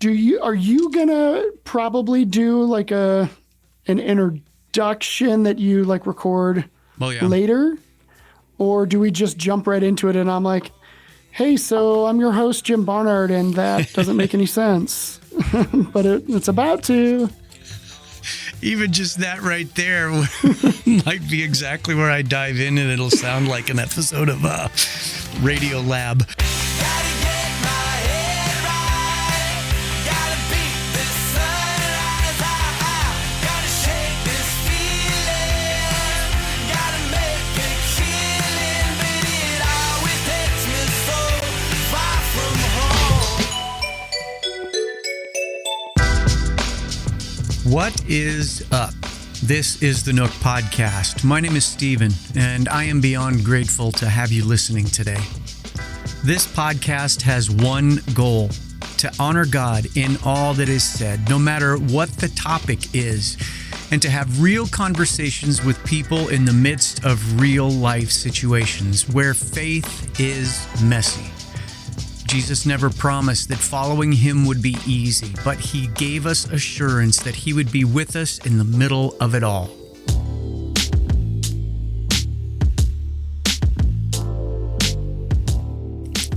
Are you gonna probably do like an introduction that you like record later? Or do we just jump right into it and I'm like, hey, so I'm your host, Jim Barnard, and that doesn't make any sense, but it's about to. Even just that right there might be exactly where I dive in, and it'll sound like an episode of Radio Lab. What is up? This is the Nook Podcast. My name is Steven, and I am beyond grateful to have you listening today. This podcast has one goal: to honor God in all that is said, no matter what the topic is, and to have real conversations with people in the midst of real life situations where faith is messy. Jesus never promised that following him would be easy, but he gave us assurance that he would be with us in the middle of it all.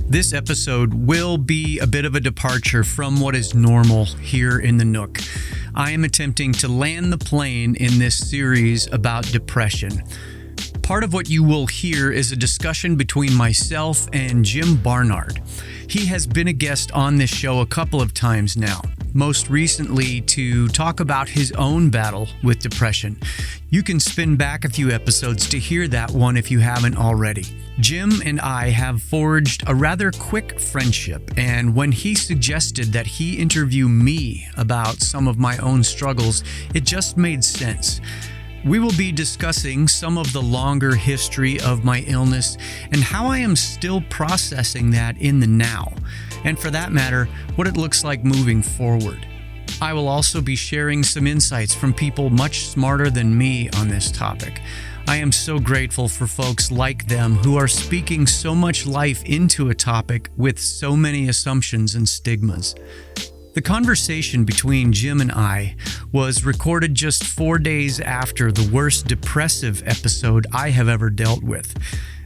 This episode will be a bit of a departure from what is normal here in the Nook. I am attempting to land the plane in this series about depression. Part of what you will hear is a discussion between myself and Jim Barnard. He has been a guest on this show a couple of times now, most recently to talk about his own battle with depression. You can spin back a few episodes to hear that one if you haven't already. Jim and I have forged a rather quick friendship, and when he suggested that he interview me about some of my own struggles, it just made sense. We will be discussing some of the longer history of my illness and how I am still processing that in the now, and for that matter, what it looks like moving forward. I will also be sharing some insights from people much smarter than me on this topic. I am so grateful for folks like them who are speaking so much life into a topic with so many assumptions and stigmas. The conversation between Jim and I was recorded just 4 days after the worst depressive episode I have ever dealt with.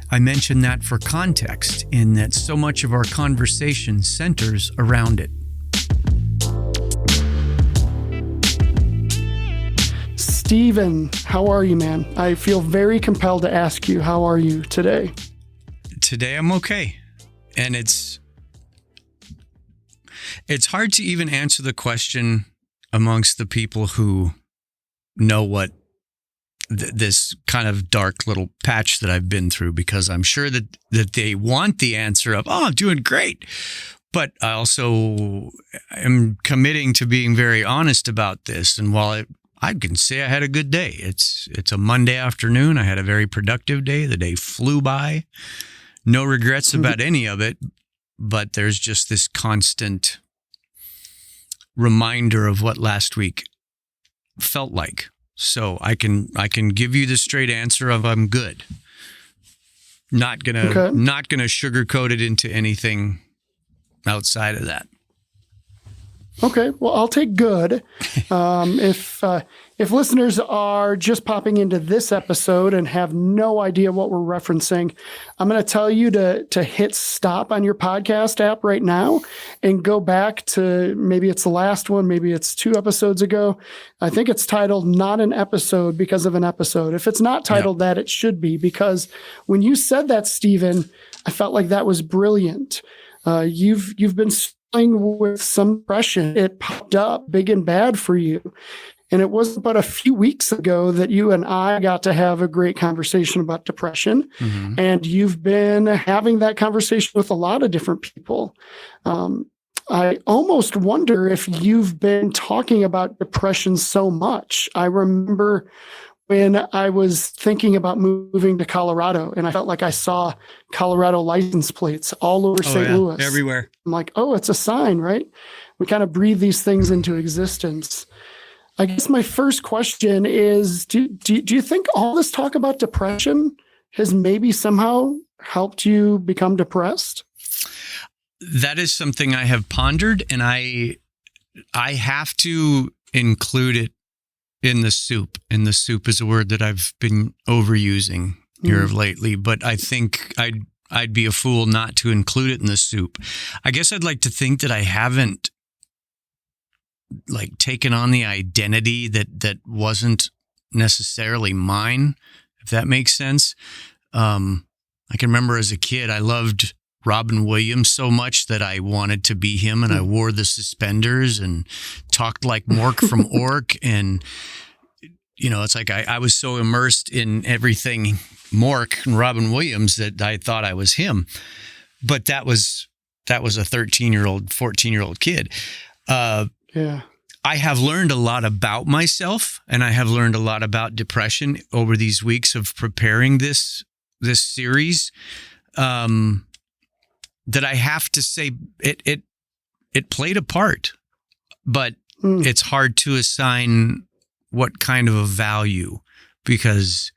I mention that for context, in that so much of our conversation centers around it. Steven, how are you, man? I feel very compelled to ask you, how are you today? Today I'm okay. And it's hard to even answer the question amongst the people who know what this kind of dark little patch that I've been through, because I'm sure that they want the answer of, oh, I'm doing great. But I also am committing to being very honest about this. And while I can say I had a good day, it's a Monday afternoon. I had a very productive day. The day flew by. No regrets about any of it. But there's just this constant reminder of what last week felt like. So I can give you the straight answer of I'm good. Not gonna sugarcoat it into anything outside of that. Okay, well, I'll take good. If listeners are just popping into this episode and have no idea what we're referencing, I'm going to tell you to hit stop on your podcast app right now and go back to, maybe it's the last one, maybe it's 2 episodes ago. I think it's titled Not an Episode Because of an Episode. If it's not titled that, it should be, because when you said that, Steven, I felt like that was brilliant. You've been with some depression. It popped up big and bad for you. And it wasn't but a few weeks ago that you and I got to have a great conversation about depression. Mm-hmm. And you've been having that conversation with a lot of different people. I almost wonder if you've been talking about depression so much. I remember when I was thinking about moving to Colorado, and I felt like I saw Colorado license plates all over St. Louis. Everywhere. I'm like, oh, it's a sign, right? We kind of breathe these things into existence. I guess my first question is, do you think all this talk about depression has maybe somehow helped you become depressed? That is something I have pondered, and I I have to include it in the soup. And the soup is a word that I've been overusing here of lately, but I think I'd be a fool not to include it in the soup. I guess I'd like to think that I haven't like taken on the identity that wasn't necessarily mine, if that makes sense. I can remember as a kid, I loved Robin Williams so much that I wanted to be him, and I wore the suspenders and talked like Mork from Ork. And, you know, it's like I was so immersed in everything Mork and Robin Williams that I thought I was him. But that was a 13-year-old, 14-year-old kid. Yeah. I have learned a lot about myself, and I have learned a lot about depression over these weeks of preparing this series. That I have to say it played a part, but it's hard to assign what kind of a value, because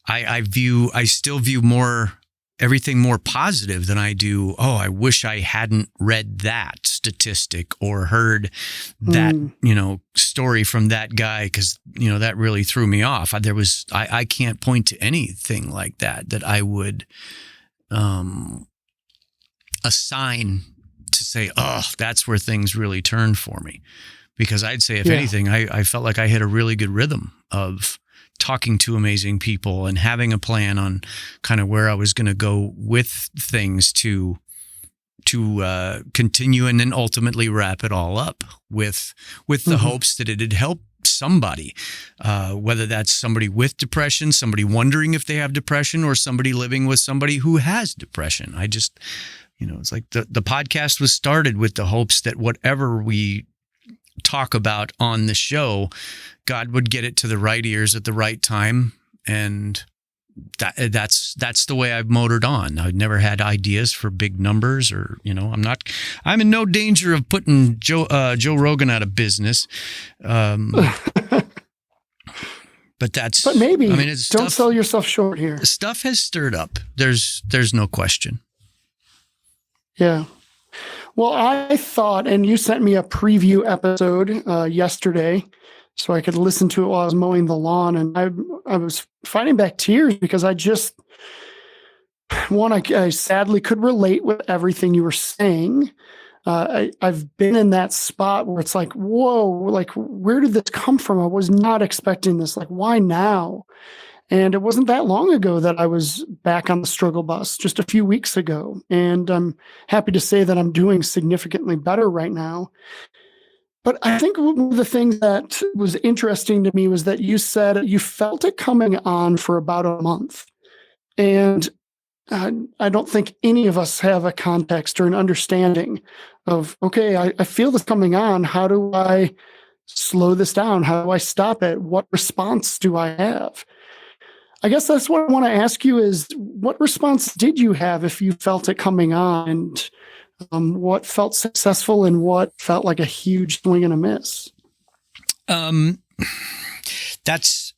I still view everything more positive than I do. Oh, I wish I hadn't read that statistic or heard that, story from that guy, because, that really threw me off. I can't point to anything like that I would assign to say, oh, that's where things really turned for me. Because I'd say, if anything, I felt like I hit a really good rhythm of talking to amazing people and having a plan on kind of where I was going to go with things to continue and then ultimately wrap it all up with the hopes that it'd help somebody, whether that's somebody with depression, somebody wondering if they have depression, or somebody living with somebody who has depression. I just, it's like the podcast was started with the hopes that whatever we talk about on the show, God would get it to the right ears at the right time. And that's the way I've motored on. I've never had ideas for big numbers, or, I'm in no danger of putting Joe Rogan out of business. But maybe, it's don't sell yourself short here. Stuff has stirred up. There's no question. Yeah. Well, I thought, and you sent me a preview episode yesterday so I could listen to it while I was mowing the lawn, and I was fighting back tears because I sadly could relate with everything you were saying. I've been in that spot where it's like, whoa, like, where did this come from? I was not expecting this. Like, why now? And it wasn't that long ago that I was back on the struggle bus, just a few weeks ago. And I'm happy to say that I'm doing significantly better right now. But I think one of the things that was interesting to me was that you said you felt it coming on for about a month. And I don't think any of us have a context or an understanding of, okay, I feel this coming on. How do I slow this down? How do I stop it? What response do I have? I guess that's what I want to ask you is, what response did you have if you felt it coming on, and what felt successful and what felt like a huge swing and a miss? That's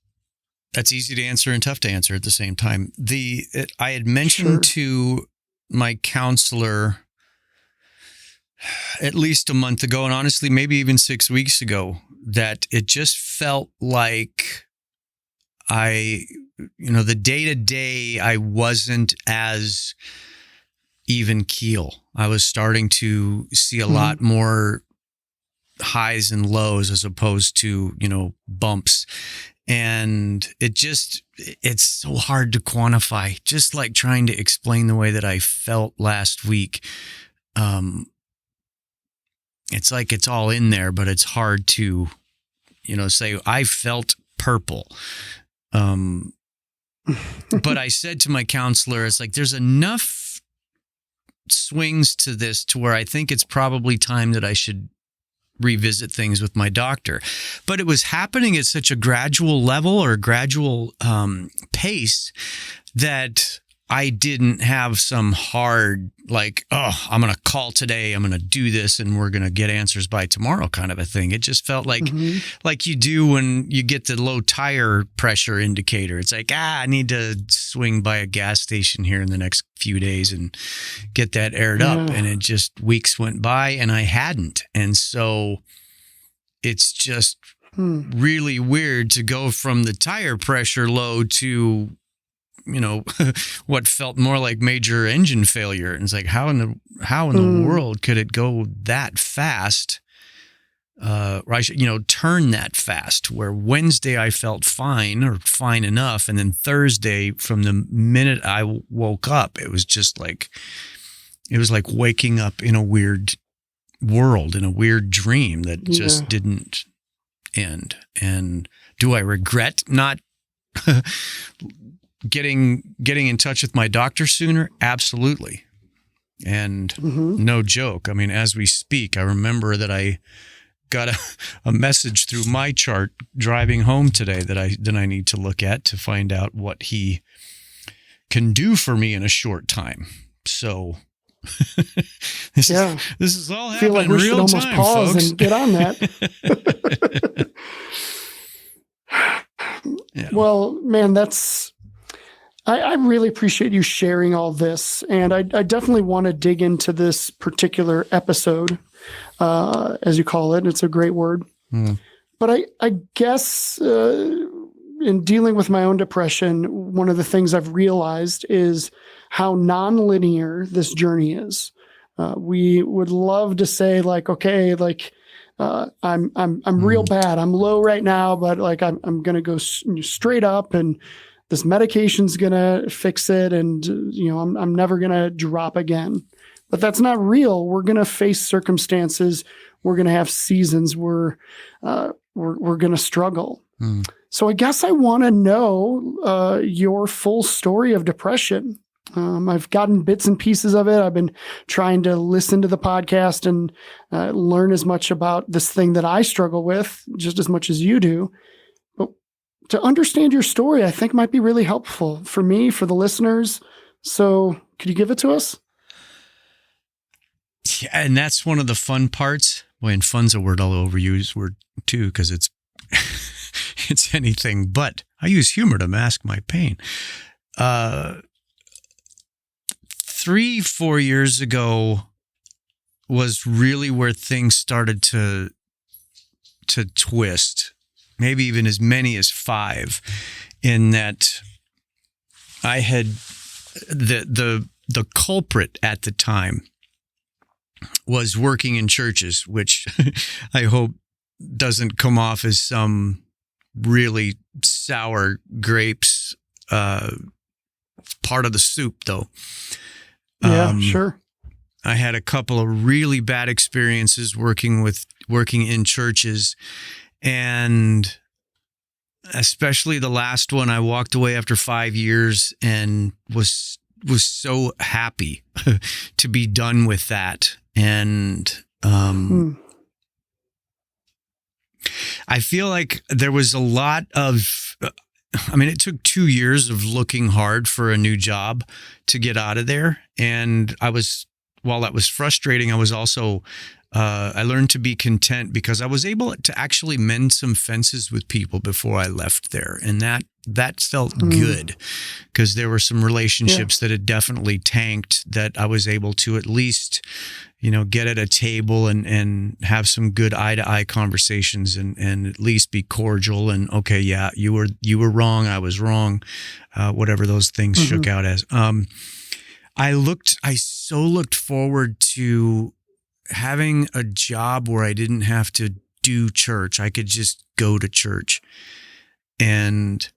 easy to answer and tough to answer at the same time. I had mentioned to my counselor at least a month ago, and honestly, maybe even 6 weeks ago, that it just felt like the day-to-day, I wasn't as even keel. I was starting to see a lot more highs and lows as opposed to, bumps. And it's so hard to quantify, just like trying to explain the way that I felt last week. It's like it's all in there, but it's hard to, say I felt purple. But I said to my counselor, it's like, there's enough swings to this to where I think it's probably time that I should revisit things with my doctor. But it was happening at such a gradual level or gradual pace that I didn't have some hard, like, oh, I'm going to call today, I'm going to do this, and we're going to get answers by tomorrow kind of a thing. It just felt like you do when you get the low tire pressure indicator. It's like, I need to swing by a gas station here in the next few days and get that aired up. And it just, weeks went by and I hadn't. And so it's just really weird to go from the tire pressure low to, what felt more like major engine failure. And it's like, how in the world could it go that fast? Or I should, turn that fast, where Wednesday I felt fine or fine enough. And then Thursday, from the minute I woke up, it was just like, waking up in a weird world, in a weird dream that just didn't end. And do I regret not getting in touch with my doctor sooner? Absolutely. And no joke. I mean, as we speak, I remember that I got a message through my chart driving home today that I need to look at to find out what he can do for me in a short time. So this is all happening like we in should real almost time, pause folks. and get on that. Well, man, I really appreciate you sharing all this. And I definitely want to dig into this particular episode, as you call it. It's a great word. But I guess in dealing with my own depression, one of the things I've realized is how nonlinear this journey is. We would love to say like, okay, like, I'm real bad. I'm low right now, but like, I'm going to go straight up and this medication's going to fix it. And, I'm never going to drop again, but that's not real. We're going to face circumstances. We're going to have seasons where, we're going to struggle. So I guess I want to know, your full story of depression. I've gotten bits and pieces of it. I've been trying to listen to the podcast and learn as much about this thing that I struggle with, just as much as you do. But to understand your story, I think might be really helpful for me, for the listeners. So could you give it to us? Yeah, and that's one of the fun parts. Boy, and fun's a word I'll overuse word too, because it's it's anything but. I use humor to mask my pain. 3-4 years ago was really where things started to twist, maybe even as many as 5, in that I had the culprit at the time was working in churches, which I hope doesn't come off as some really sour grapes part of the soup, though. Yeah, sure. I had a couple of really bad experiences working in churches, and especially the last one, I walked away after 5 years and was so happy to be done with that. And I feel like there was a lot of, it took 2 years of looking hard for a new job to get out of there. And while that was frustrating, I was also, I learned to be content because I was able to actually mend some fences with people before I left there. And that felt good, because there were some relationships that had definitely tanked that I was able to at least, get at a table and have some good eye-to-eye conversations and at least be cordial and, okay, yeah, you were wrong, I was wrong, whatever those things shook out as. I so looked forward to having a job where I didn't have to do church. I could just go to church. And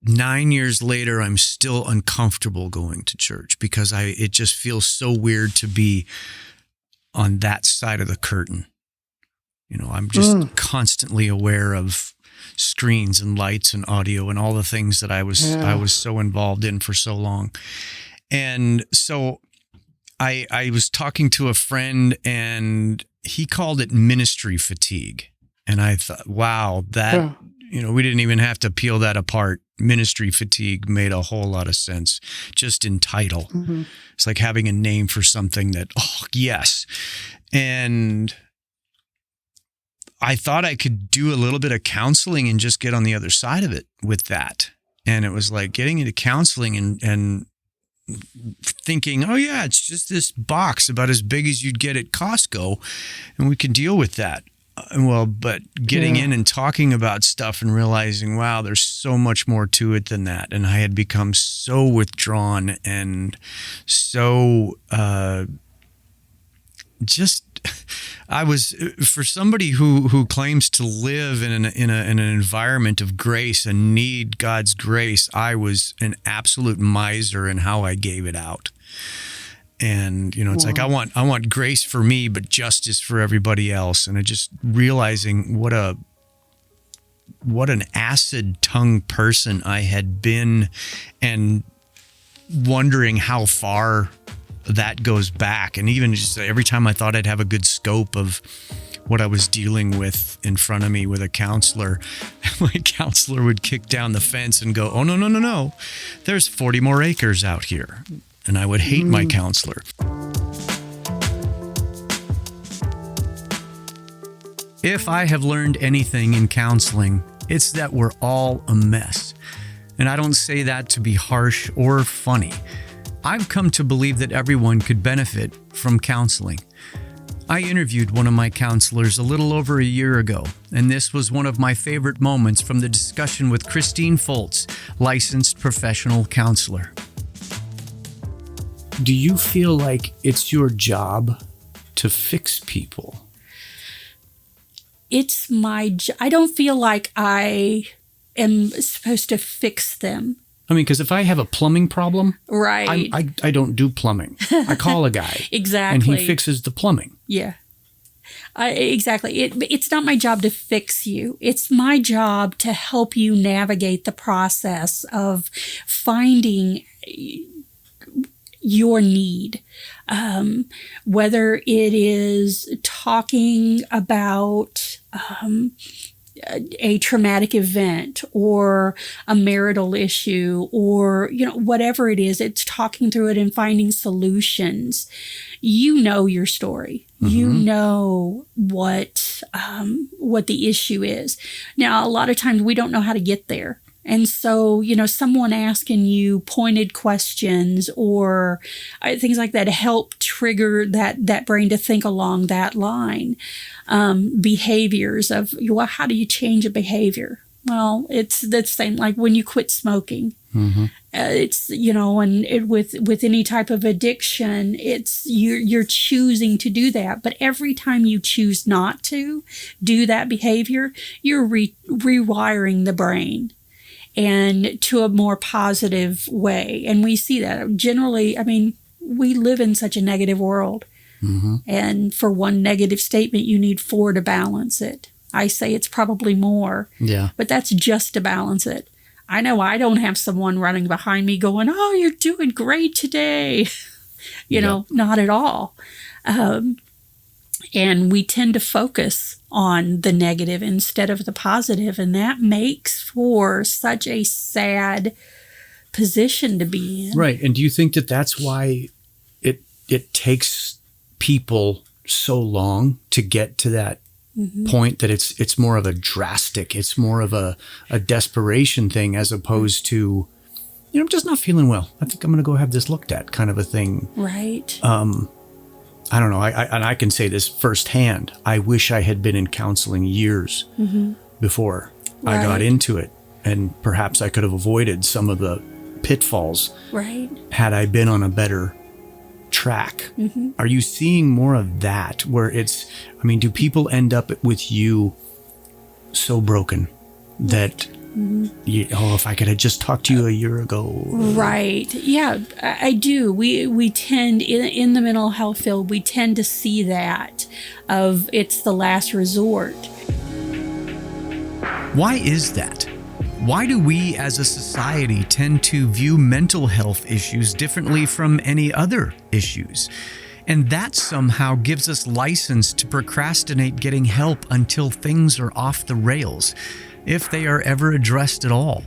9 years later, I'm still uncomfortable going to church because it just feels so weird to be on that side of the curtain. I'm just constantly aware of screens and lights and audio and all the things that I was so involved in for so long. And so I was talking to a friend, and he called it ministry fatigue. And I thought, wow, that we didn't even have to peel that apart. Ministry fatigue made a whole lot of sense just in title. Mm-hmm. It's like having a name for something that, oh, yes. And I thought I could do a little bit of counseling and just get on the other side of it with that. And it was like getting into counseling and thinking, oh yeah, it's just this box about as big as you'd get at Costco and we can deal with that. But getting in and talking about stuff and realizing, wow, there's so much more to it than that. And I had become so withdrawn and so I was, for somebody who claims to live in an environment of grace and need God's grace, I was an absolute miser in how I gave it out. And, it's like, I want grace for me, but justice for everybody else. And I just realizing what an acid tongue person I had been, and wondering how far that goes back. And even just every time I thought I'd have a good scope of what I was dealing with in front of me with a counselor, my counselor would kick down the fence and go, oh, no. There's 40 more acres out here. And I would hate my counselor. If I have learned anything in counseling, it's that we're all a mess. And I don't say that to be harsh or funny. I've come to believe that everyone could benefit from counseling. I interviewed one of my counselors a little over a year ago, and this was one of my favorite moments from the discussion with Christine Foltz, licensed professional counselor. Do you feel like it's your job to fix people? It's my I don't feel like I am supposed to fix them. I mean, because if I have a plumbing problem, right, I don't do plumbing. I call a guy. Exactly. And he fixes the plumbing. Yeah. Exactly. It's not my job to fix you. It's my job to help you navigate the process of finding your need, whether it is talking about a traumatic event or a marital issue or, whatever it is, it's talking through it and finding solutions. You know your story. Mm-hmm. You know what the issue is. Now, a lot of times we don't know how to get there. And so, someone asking you pointed questions or things like that help trigger that brain to think along that line. Behaviors of, how do you change a behavior? Well, it's the same, like when you quit smoking. Mm-hmm. It's, and with any type of addiction, it's you're choosing to do that. But every time you choose not to do that behavior, you're rewiring the brain and to a more positive way. And we see that generally. I mean, we live in such a negative world. Mm-hmm. And for one negative statement, you need 4 to balance it. I say it's probably more. Yeah. But that's just to balance it. I know I don't have someone running behind me going, oh, you're doing great today. Not at all. And we tend to focus on the negative instead of the positive. And that makes for such a sad position to be in. Right. And do you think that that's why it takes people so long to get to that point, that it's more of a drastic, it's more of a desperation thing as opposed to, I'm just not feeling well, I think I'm going to go have this looked at kind of a thing. Right. I don't know. I can say this firsthand. I wish I had been in counseling years before I got into it, and perhaps I could have avoided some of the pitfalls had I been on a better track. Mm-hmm. Are you seeing more of that where do people end up with you so broken that if I could have just talked to you a year ago. Right. Yeah, I do. We tend, in the mental health field, we tend to see that of it's the last resort. Why is that? Why do we as a society tend to view mental health issues differently from any other issues? And that somehow gives us license to procrastinate getting help until things are off the rails. if they are ever addressed at all?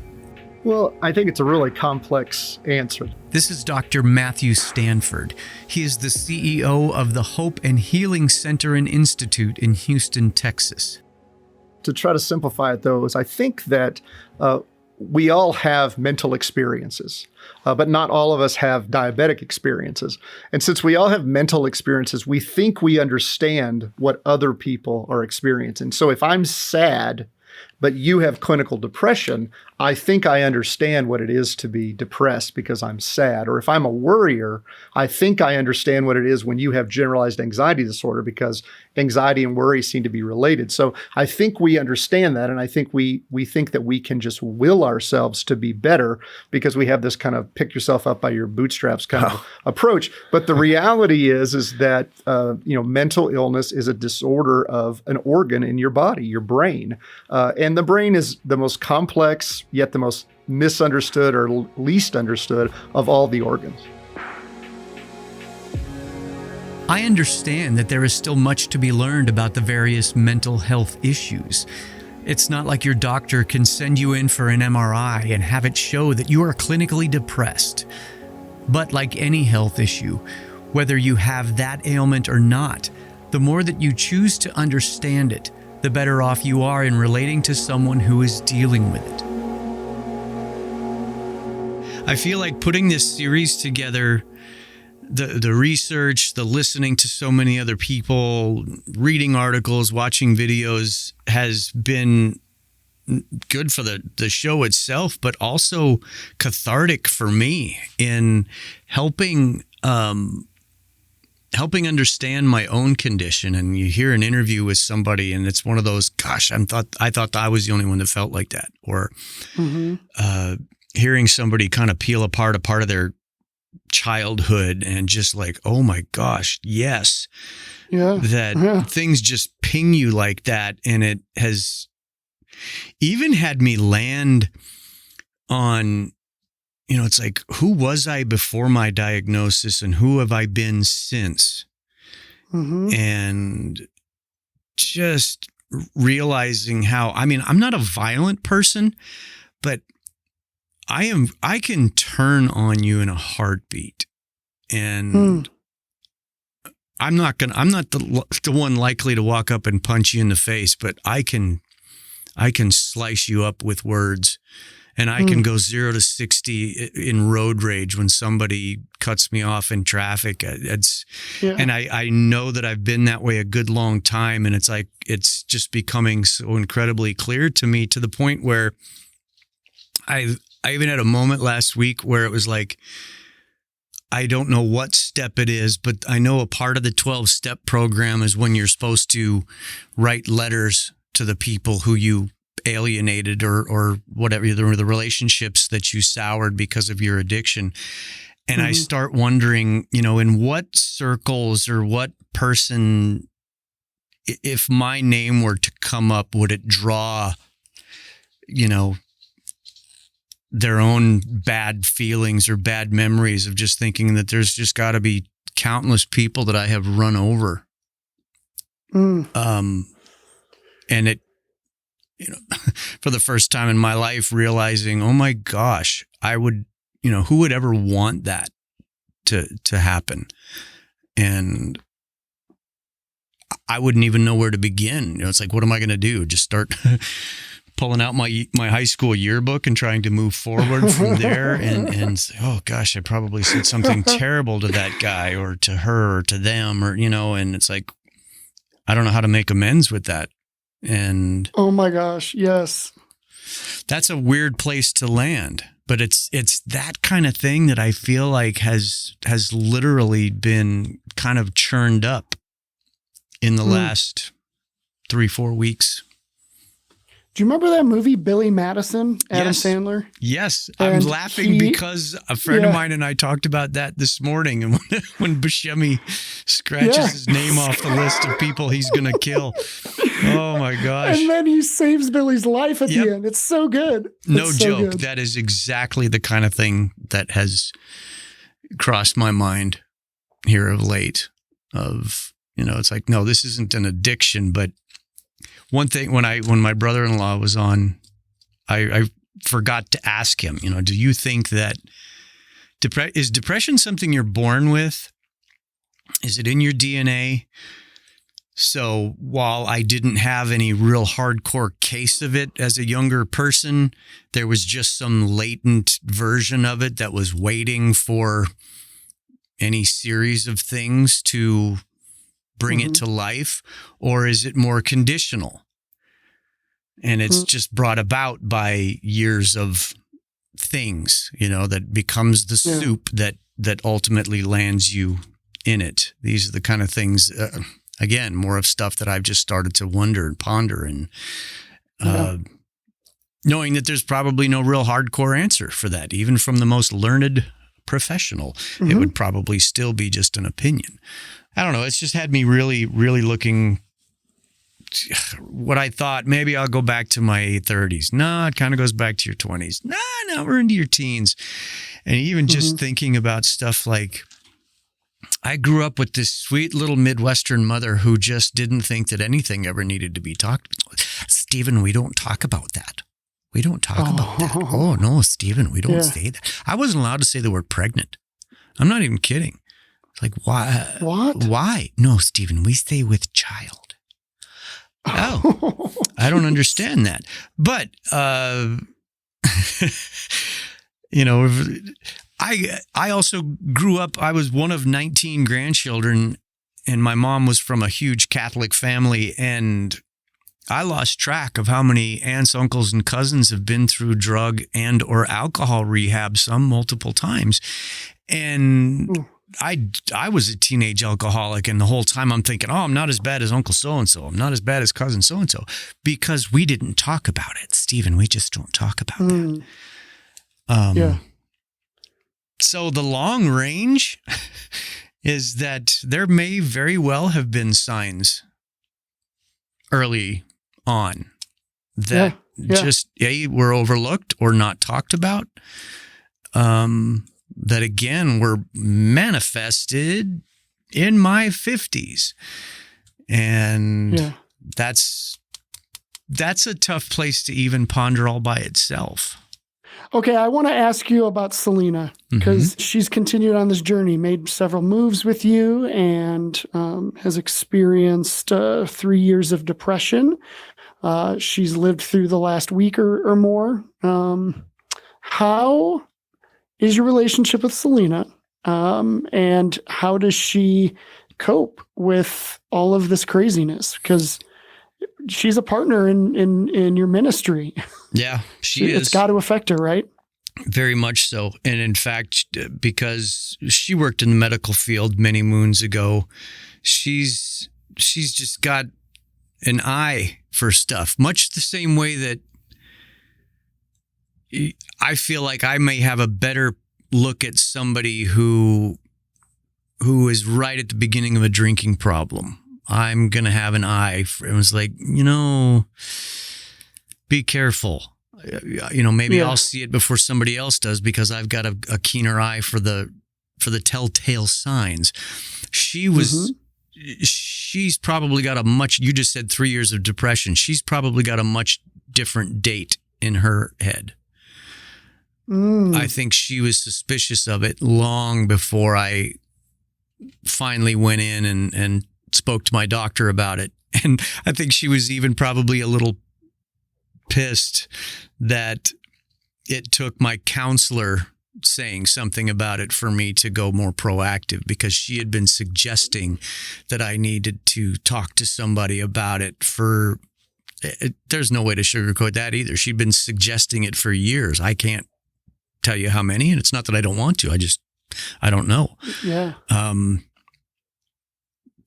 Well, I think it's a really complex answer. This is Dr. Matthew Stanford. He is the CEO of the Hope and Healing Center and Institute in Houston, Texas. To try to simplify it, though, is I think that we all have mental experiences, but not all of us have diabetic experiences. And since we all have mental experiences, we think we understand what other people are experiencing. So if I'm sad, but you have clinical depression, I think I understand what it is to be depressed because I'm sad. Or if I'm a worrier, I think I understand what it is when you have generalized anxiety disorder because anxiety and worry seem to be related. So I think we understand that. And I think we think that we can just will ourselves to be better because we have this kind of pick yourself up by your bootstraps kind of approach. But the reality is that, mental illness is a disorder of an organ in your body, your brain. And the brain is the most complex, yet the most misunderstood or least understood of all the organs. I understand that there is still much to be learned about the various mental health issues. It's not like your doctor can send you in for an MRI and have it show that you are clinically depressed. But like any health issue, whether you have that ailment or not, the more that you choose to understand it, the better off you are in relating to someone who is dealing with it. I feel like putting this series together, the research, the listening to so many other people, reading articles, watching videos has been good for the show itself, but also cathartic for me in helping understand my own condition. And you hear an interview with somebody and it's one of those, gosh, I thought I was the only one that felt like that. Or hearing somebody kind of peel apart a part of their childhood and just like, oh my gosh, yes. Things just ping you like that. And it has even had me land on, it's like, who was I before my diagnosis and who have I been since? And just realizing how, I'm not a violent person, but I can turn on you in a heartbeat. And I'm not the one likely to walk up and punch you in the face, but I can slice you up with words. And I can go 0 to 60 in road rage when somebody cuts me off in traffic. And I know that I've been that way a good long time. And it's like, it's just becoming so incredibly clear to me, to the point where I even had a moment last week where it was like, I don't know what step it is, but I know a part of the 12-step program is when you're supposed to write letters to the people who you alienated or whatever, the relationships that you soured because of your addiction. And I start wondering, in what circles or what person, if my name were to come up, would it draw, their own bad feelings or bad memories of just thinking that there's just got to be countless people that I have run over. And it, for the first time in my life, realizing, oh my gosh, I would, who would ever want that to happen? And I wouldn't even know where to begin. It's like, what am I going to do? Just start pulling out my high school yearbook and trying to move forward from there and say, oh gosh, I probably said something terrible to that guy or to her or to them, or, and it's like, I don't know how to make amends with that. And oh my gosh, yes. That's a weird place to land, but it's that kind of thing that I feel like has literally been kind of churned up in the last 3-4 weeks. Do you remember that movie, Billy Madison, Adam Yes. Sandler? Yes. I'm laughing because a friend of mine and I talked about that this morning. And when Buscemi scratches his name off the list of people he's going to kill. Oh, my gosh. And then he saves Billy's life at the end. It's so good. No It's so joke. good. That is exactly the kind of thing that has crossed my mind here of late. It's like, no, this isn't an addiction, but one thing, when my brother-in-law was on I forgot to ask him, do you think that is depression something you're born with? Is it in your DNA? So while I didn't have any real hardcore case of it as a younger person, there was just some latent version of it that was waiting for any series of things to bring it to life? Or is it more conditional? And it's just brought about by years of things, that becomes the soup that ultimately lands you in it. These are the kind of things... again, more of stuff that I've just started to wonder and ponder, and knowing that there's probably no real hardcore answer for that. Even from the most learned professional, it would probably still be just an opinion. I don't know. It's just had me really, really looking what I thought. Maybe I'll go back to my 30s. No, it kind of goes back to your 20s. No, we're into your teens. And even just thinking about stuff like, I grew up with this sweet little Midwestern mother who just didn't think that anything ever needed to be talked about. Stephen, we don't talk about that. We don't talk about that. Oh, no, Stephen, we don't say that. I wasn't allowed to say the word pregnant. I'm not even kidding. It's like, why? What? Why? No, Stephen, we say with child. Oh, I don't understand that. But, I also grew up, I was one of 19 grandchildren, and my mom was from a huge Catholic family, and I lost track of how many aunts, uncles, and cousins have been through drug and or alcohol rehab, some multiple times. And I was a teenage alcoholic, and the whole time I'm thinking, I'm not as bad as Uncle so-and-so. I'm not as bad as cousin so-and-so, because we didn't talk about it. Stephen, we just don't talk about that. So the long range is that there may very well have been signs early on that just were overlooked or not talked about, that again were manifested in my 50s. And that's a tough place to even ponder all by itself. Okay, I want to ask you about Selena, because she's continued on this journey, made several moves with you, and has experienced 3 years of depression. She's lived through the last week or more. How is your relationship with Selena? And how does she cope with all of this craziness? Because she's a partner in your ministry. Yeah, she is. It's got to affect her, right? Very much so. And in fact, because she worked in the medical field many moons ago, she's just got an eye for stuff, much the same way that I feel like I may have a better look at somebody who is right at the beginning of a drinking problem. I'm going to have an eye for it. Was like, be careful. Maybe I'll see it before somebody else does, because I've got a keener eye for the telltale signs. She's probably got you just said 3 years of depression. She's probably got a much different date in her head. I think she was suspicious of it long before I finally went in and spoke to my doctor about it. And I think she was even probably a little pissed that it took my counselor saying something about it for me to go more proactive, because she had been suggesting that I needed to talk to somebody about it there's no way to sugarcoat that either. She'd been suggesting it for years. I can't tell you how many, and it's not that I don't want to. I don't know. Yeah.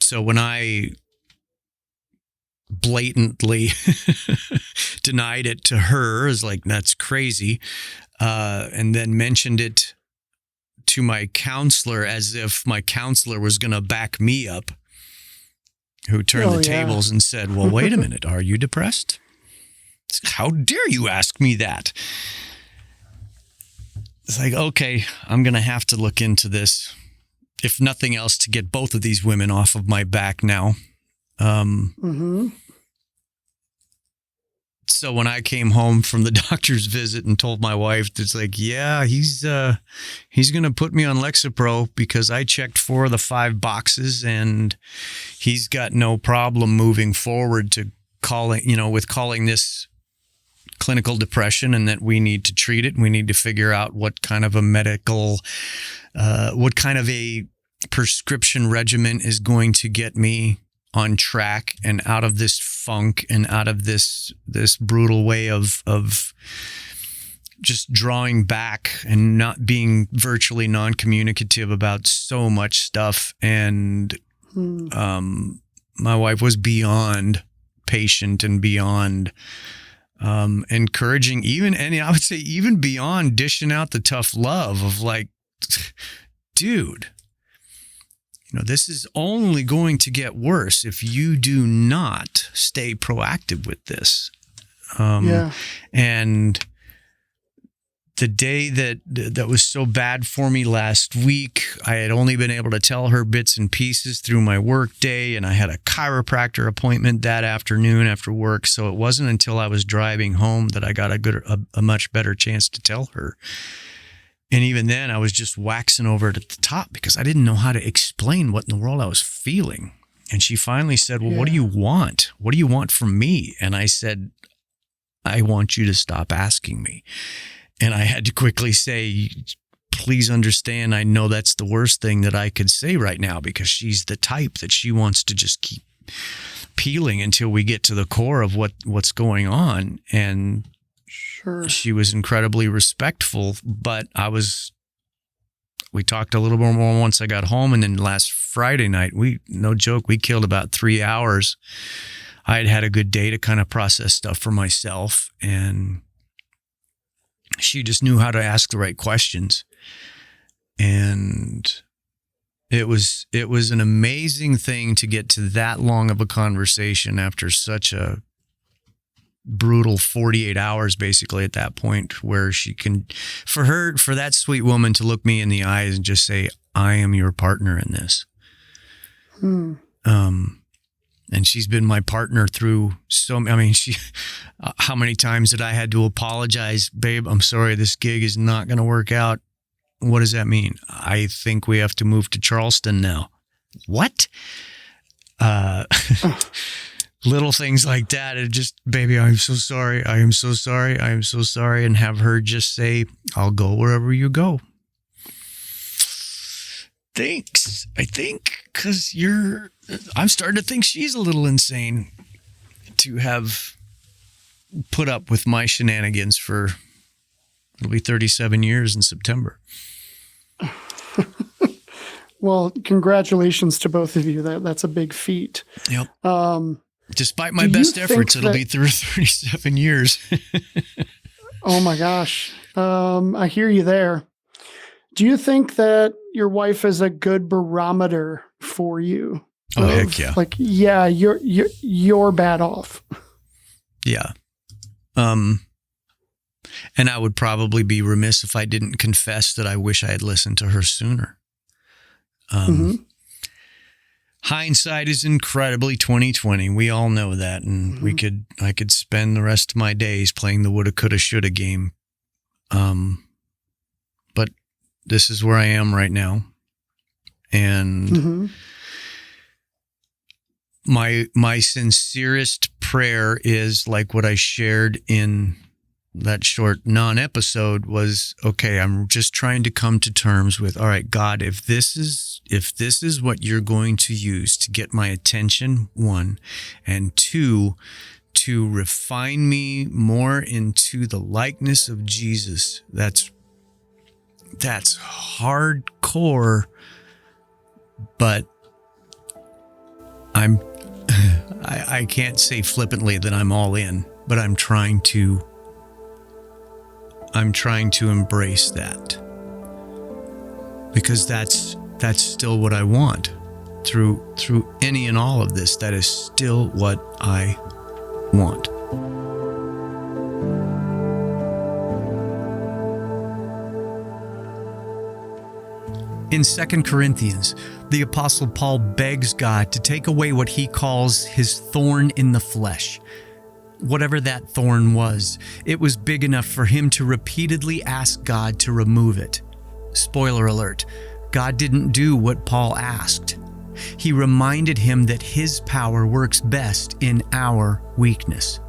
So when I blatantly denied it to her, is like, that's crazy, and then mentioned it to my counselor as if my counselor was going to back me up, who turned the tables and said, well, wait a minute, are you depressed? How dare you ask me that? It's like, okay, I'm going to have to look into this, if nothing else, to get both of these women off of my back now. So when I came home from the doctor's visit and told my wife, it's like, yeah, he's going to put me on Lexapro because I checked 4 of the 5 boxes and he's got no problem moving forward to calling this clinical depression, and that we need to treat it. And we need to figure out what kind of a prescription regimen is going to get me on track and out of this funk and out of this brutal way of just drawing back and not being virtually non-communicative about so much stuff. And my wife was beyond patient and beyond encouraging, and I would say even beyond dishing out the tough love of like, dude, this is only going to get worse if you do not stay proactive with this. And the day that was so bad for me last week, I had only been able to tell her bits and pieces through my work day, and I had a chiropractor appointment that afternoon after work. So it wasn't until I was driving home that I got a much better chance to tell her. And even then, I was just waxing over it at the top because I didn't know how to explain what in the world I was feeling. And she finally said, well, What do you want? What do you want from me? And I said, I want you to stop asking me. And I had to quickly say, please understand, I know that's the worst thing that I could say right now, because she's the type that she wants to just keep peeling until we get to the core of what's going on. And she was incredibly respectful, but we talked a little bit more once I got home. And then last Friday night, no joke, we killed about 3 hours. I had a good day to kind of process stuff for myself, and she just knew how to ask the right questions. And it was an amazing thing to get to that long of a conversation after such a brutal 48 hours basically at that point, where she can, for that sweet woman to look me in the eyes and just say, I am your partner in this. And she's been my partner through how many times did I had to apologize? Babe, I'm sorry, this gig is not going to work out. What does that mean? I think we have to move to Charleston now. What? Little things like that. It just, baby, I'm so sorry. I am so sorry. I am so sorry. And have her just say, I'll go wherever you go. Thanks. I think because I'm starting to think she's a little insane to have put up with my shenanigans it'll be 37 years in September. Well, congratulations to both of you. That's a big feat. Yep. Despite my best efforts, it'll be through 37 years. Oh my gosh. I hear you there. Do you think that your wife is a good barometer for you? Oh, heck yeah. Like, yeah, you're bad off. Yeah. And I would probably be remiss if I didn't confess that I wish I had listened to her sooner. Hindsight is incredibly 20/20. We all know that. And I could spend the rest of my days playing the woulda, coulda, shoulda game. But this is where I am right now. And my sincerest prayer is like what I shared in that short non-episode was, okay, I'm just trying to come to terms with, all right, God, if this is what you're going to use to get my attention, 1, and 2, to refine me more into the likeness of Jesus, that's hardcore, but I can't say flippantly that I'm all in, but I'm trying to embrace that, because that's still what I want through any and all of this. That is still what I want. In 2 Corinthians, the Apostle Paul begs God to take away what he calls his thorn in the flesh. Whatever that thorn was, it was big enough for him to repeatedly ask God to remove it. Spoiler alert, God didn't do what Paul asked. He reminded him that his power works best in our weakness.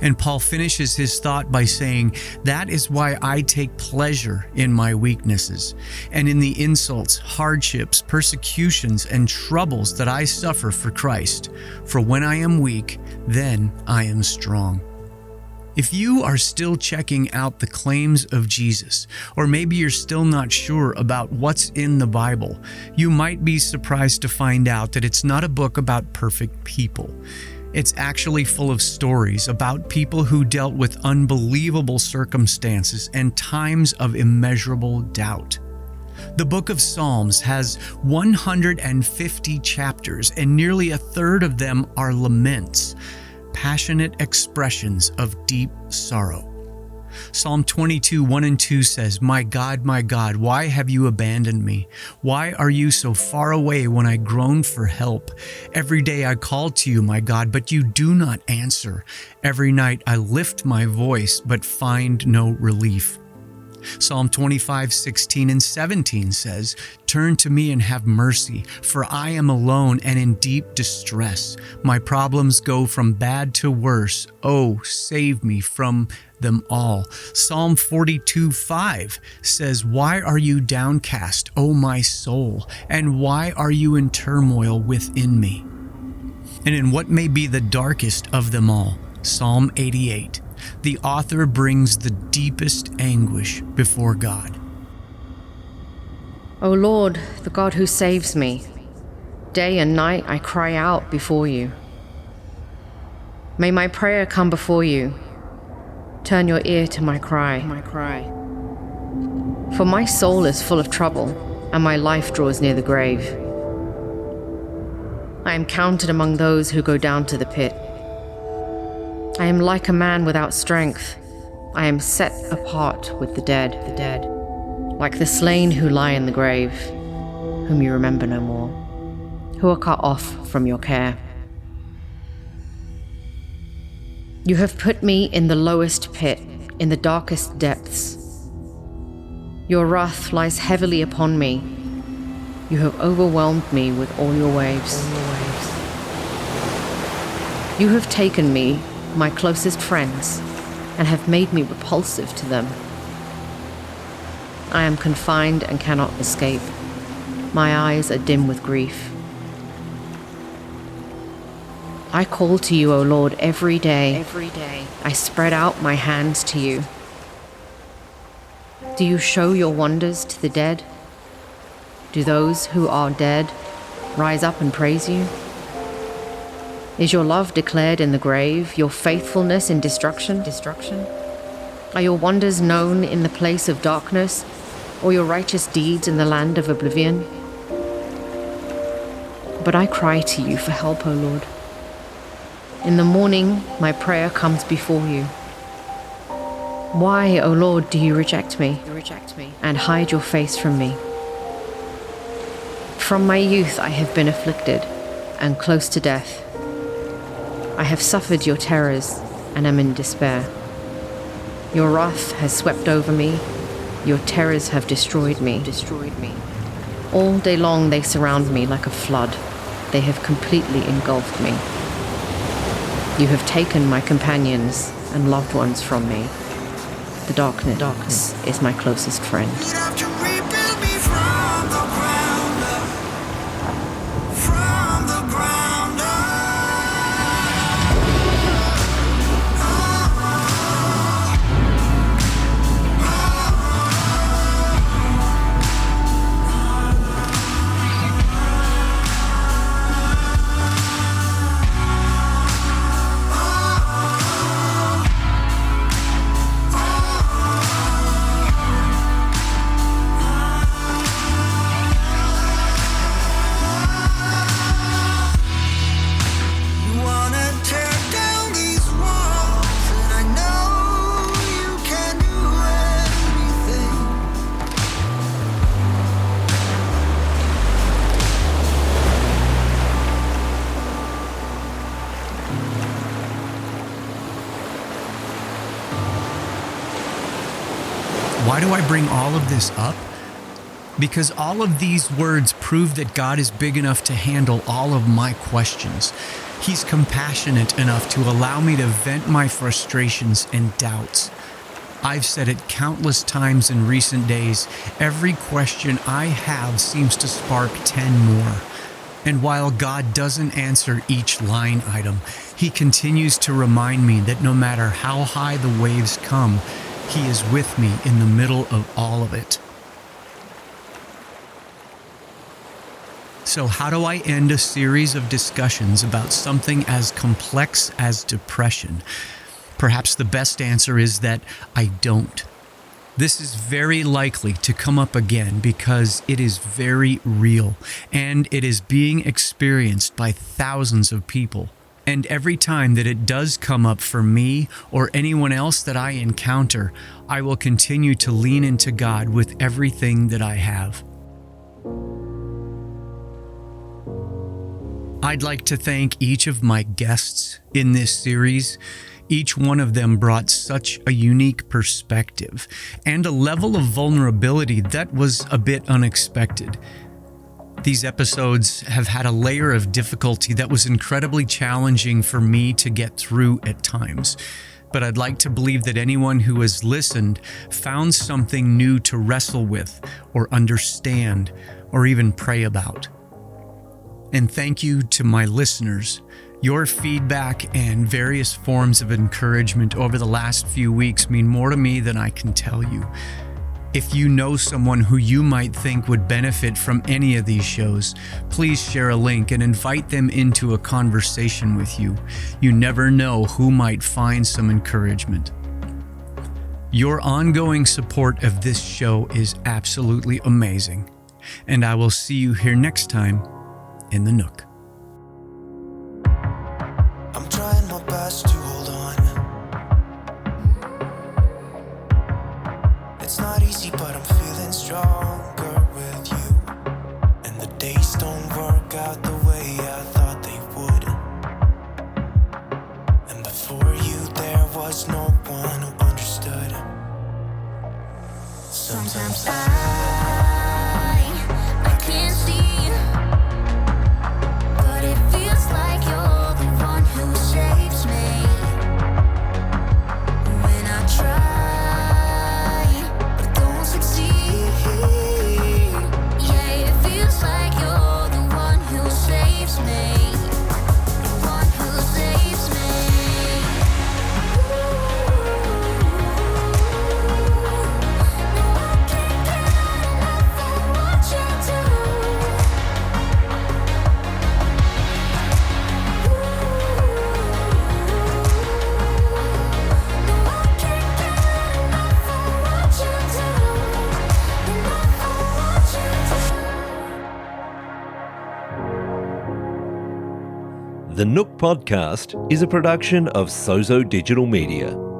And Paul finishes his thought by saying, "That is why I take pleasure in my weaknesses, and in the insults, hardships, persecutions, and troubles that I suffer for Christ. For when I am weak, then I am strong." If you are still checking out the claims of Jesus, or maybe you're still not sure about what's in the Bible, you might be surprised to find out that it's not a book about perfect people. It's actually full of stories about people who dealt with unbelievable circumstances and times of immeasurable doubt. The book of Psalms has 150 chapters, and nearly a third of them are laments, passionate expressions of deep sorrow. Psalm 22, 1 and 2 says, my God, why have you abandoned me? Why are you so far away when I groan for help? Every day I call to you, my God, but you do not answer. Every night I lift my voice, but find no relief." Psalm 25, 16 and 17 says, "Turn to me and have mercy, for I am alone and in deep distress. My problems go from bad to worse. Oh, save me from them all." Psalm 42, 5 says, "Why are you downcast, O my soul? And why are you in turmoil within me?" And in what may be the darkest of them all, Psalm 88, the author brings the deepest anguish before God. O Lord, the God who saves me, day and night I cry out before you. May my prayer come before you. Turn your ear to my cry. For my soul is full of trouble, and my life draws near the grave. I am counted among those who go down to the pit. I am like a man without strength. I am set apart with the dead, like the slain who lie in the grave, whom you remember no more, who are cut off from your care. You have put me in the lowest pit, in the darkest depths. Your wrath lies heavily upon me. You have overwhelmed me with all your waves. You have taken me, my closest friends, and have made me repulsive to them. I am confined and cannot escape. My eyes are dim with grief. I call to you, O Lord, every day. I spread out my hands to you. Do you show your wonders to the dead? Do those who are dead rise up and praise you? Is your love declared in the grave, your faithfulness in destruction? Are your wonders known in the place of darkness, or your righteous deeds in the land of oblivion? But I cry to you for help, O Lord. In the morning, my prayer comes before you. Why, O Lord, do you reject me and hide your face from me? From my youth I have been afflicted and close to death. I have suffered your terrors and am in despair. Your wrath has swept over me. Your terrors have destroyed me. All day long they surround me like a flood. They have completely engulfed me. You have taken my companions and loved ones from me. The darkness is my closest friend. You'd have to rebuild me from the ground up. From the ground up. Why do I bring all of this up? Because all of these words prove that God is big enough to handle all of my questions. He's compassionate enough to allow me to vent my frustrations and doubts. I've said it countless times in recent days, every question I have seems to spark 10 more. And while God doesn't answer each line item, He continues to remind me that no matter how high the waves come, He is with me in the middle of all of it. So how do I end a series of discussions about something as complex as depression? Perhaps the best answer is that I don't. This is very likely to come up again because it is very real and it is being experienced by thousands of people. And every time that it does come up for me or anyone else that I encounter, I will continue to lean into God with everything that I have. I'd like to thank each of my guests in this series. Each one of them brought such a unique perspective and a level of vulnerability that was a bit unexpected. These episodes have had a layer of difficulty that was incredibly challenging for me to get through at times. But I'd like to believe that anyone who has listened found something new to wrestle with or understand or even pray about. And thank you to my listeners. Your feedback and various forms of encouragement over the last few weeks mean more to me than I can tell you. If you know someone who you might think would benefit from any of these shows, please share a link and invite them into a conversation with you. You never know who might find some encouragement. Your ongoing support of this show is absolutely amazing. And I will see you here next time in the Nook. I'm trying my best to hold on. It's not easy, but I'm feeling stronger with you. And the days don't work out the way I thought they would. And before you, there was no one who understood. Sometimes I can't see. It feels like you're the one who saves me when I try, but don't succeed. Yeah, it feels like you're the one who saves me, the one who saves me. No, I can't get enough of what you do. The Nook Podcast is a production of Sozo Digital Media.